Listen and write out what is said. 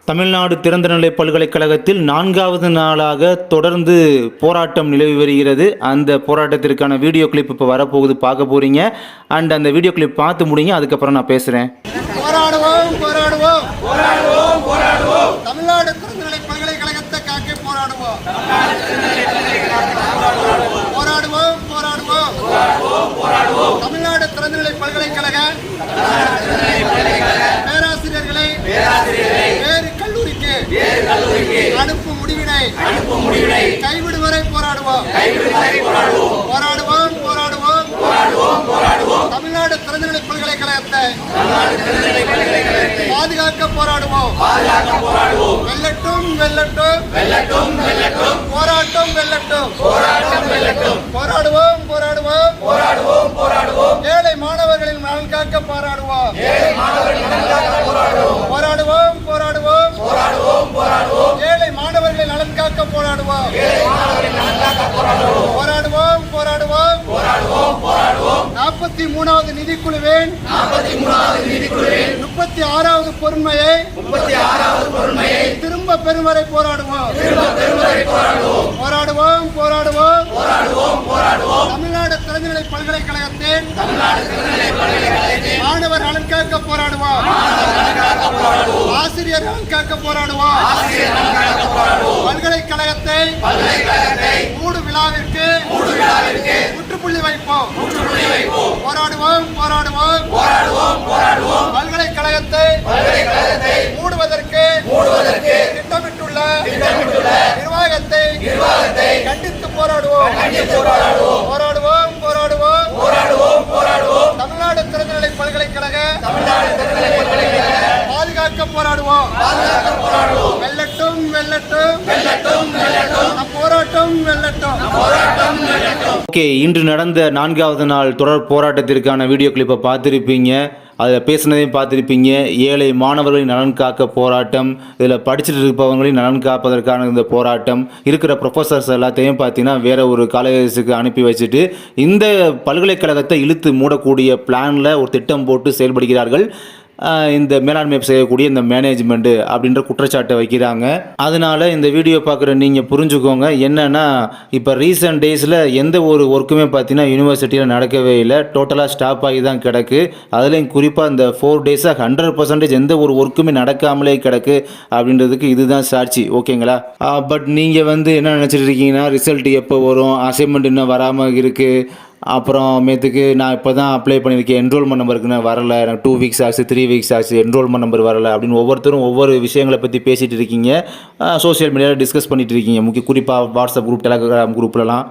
தமிழ்நாடு திறந்தநிலை பல்கலைக்கழகத்தில் 4வது நாளாக தொடர்ந்து போராட்டம் நிலவி வருகிறது. அந்த போராட்டத்திற்கான வீடியோ கிளிப் இப்போ வரப்போகுது, பார்க்க போகிறீங்க. அண்ட் அந்த வீடியோ கிளிப் பார்த்து முடியுங்க, அதுக்கப்புறம் நான் பேசுகிறேன். போராடுவோம் போராடுவோம் போராடுவோம் போராடுவோம் தமிழ்நாடு திறந்தநிலை பல்கலைக்கழகத்தை காக்க போராடுவோம். போராடுவோம் போராடுவோம் போராடுவோம் தமிழ்நாடு திறந்தநிலை பல்கலைக்கழக பேராசிரியர்களை வேறு கல்லூரிக்கு அனுப்பும் முடிவினை கைவிடும் வரை போராடுவோம். போராடுவோம் போராடுவோம் போராடுவோம் தமிழ்நாடு திறந்தநிலை பல்கலைக்கழகத்தை பாதுகாக்க போராடுவோம். வெல்லட்டும் வெல்லட்டும் வெல்லட்டும் வெல்லட்டும் போராட்டம் வெல்லட்டும் போராடுவோம் போராடுவோம் போராடுவோம் போராடுவோம் ஏழை மாணவர்களின் நலன் காக்க போராடுவோம். போராடுவோம் போராடுவோம் போராடுவோம் போராடுவோம் ஏழை மாணவர்களின் நலன் காக்க போராடுவோம். போராடுவோம் போராடுவோம் போராடுவோம் போராடுவோம் 43வது நிதிக்குழுவின் 36வது பொறுமையை திரும்ப பெறும் வரை போராடுவோம். போராடுவோம் போராடுவோம் போராடுவோம் தமிழ்நாடு திறந்தநிலை பல்கலைக்கழகத்தின் மாணவர் நலன் காக்க போராடுவோம். ஆசிரியர் நலன் காக்க போராடுவோம். பல்கலைக்கழகத்தை மூடு விழாவிற்கு முற்றுப்புள்ளி வைப்போம். போராடுவோம் போராடுவோம் போராடுவோம் பல்கலைக்கழகத்தை மூடுவதற்கு திட்டமிட்டுள்ள நிர்வாகத்தை கண்டித்து போராடுவோம். போராடுவோம் போராடுவோம் தமிழ்நாடு திறந்தநிலை பல்கலைக்கழக பாதுகாக்க போராடுவோம். வெல்லட்டும் வெல்லட்டும் போராட்டம் வெல்லட்டும். ஓகே, இன்று நடந்த 4வது நாள் தொடர் போராட்டத்திற்கான வீடியோ கிளிப்பை பார்த்துருப்பீங்க. அதில் பேசுனதையும் பார்த்துருப்பீங்க. ஏழை மாணவர்களின் நலன் காக்க போராட்டம், இதில் படிச்சுட்டு இருப்பவங்களையும் நலன் காப்பதற்கான இந்த போராட்டம், இருக்கிற ப்ரொஃபஸர்ஸ் எல்லாத்தையும் பார்த்தீங்கன்னா வேறு ஒரு காலேஜுக்கு அனுப்பி வச்சுட்டு இந்த பல்கலைக்கழகத்தை இழுத்து மூடக்கூடிய பிளானில் ஒரு திட்டம் போட்டு செயல்படுகிறார்கள் இந்த மேலாண்மை செய்யக்கூடிய இந்த மேனேஜ்மெண்ட்டு அப்படின்ற குற்றச்சாட்டை வைக்கிறாங்க. அதனால் இந்த வீடியோ பார்க்குற நீங்கள் புரிஞ்சுக்கோங்க. என்னென்னா, இப்போ ரீசெண்ட் டேஸில் எந்த ஒரு ஒர்க்குமே பார்த்தீங்கன்னா யூனிவர்சிட்டியில் நடக்கவே இல்லை, டோட்டலாக ஸ்டாப் ஆகி தான் கிடக்கு. அதுலேயும் குறிப்பாக இந்த 4 டேஸாக 100% எந்த ஒரு ஒர்க்குமே நடக்காமலே கிடக்கு அப்படின்றதுக்கு இதுதான் சாட்சி. ஓகேங்களா? பட் நீங்கள் என்ன நினச்சிட்டு இருக்கீங்கன்னா, ரிசல்ட் எப்போ வரும், அசைன்மெண்ட் இன்னும் வராமல் இருக்குது, அப்புறமேட்டுக்கு நான் இப்போ தான் அப்ளை பண்ணியிருக்கேன், என்ரோல்மெண்ட் நம்பருக்கு வரலை, எனக்கு 2 வீக்ஸ் ஆச்சு, 3 வீக்ஸ் ஆச்சு, என்ரோல்மெண்ட் நம்பர் வரலை அப்படின்னு ஒவ்வொருத்தரும் ஒவ்வொரு விஷயங்களை பற்றி பேசிகிட்டு இருக்கீங்க. சோஷியல் மீடியாவில் டிஸ்கஸ் பண்ணிகிட்டு இருக்கீங்க, குறிப்பாக வாட்ஸ்அப் குரூப், டெலகிராம் குரூப்லலாம்.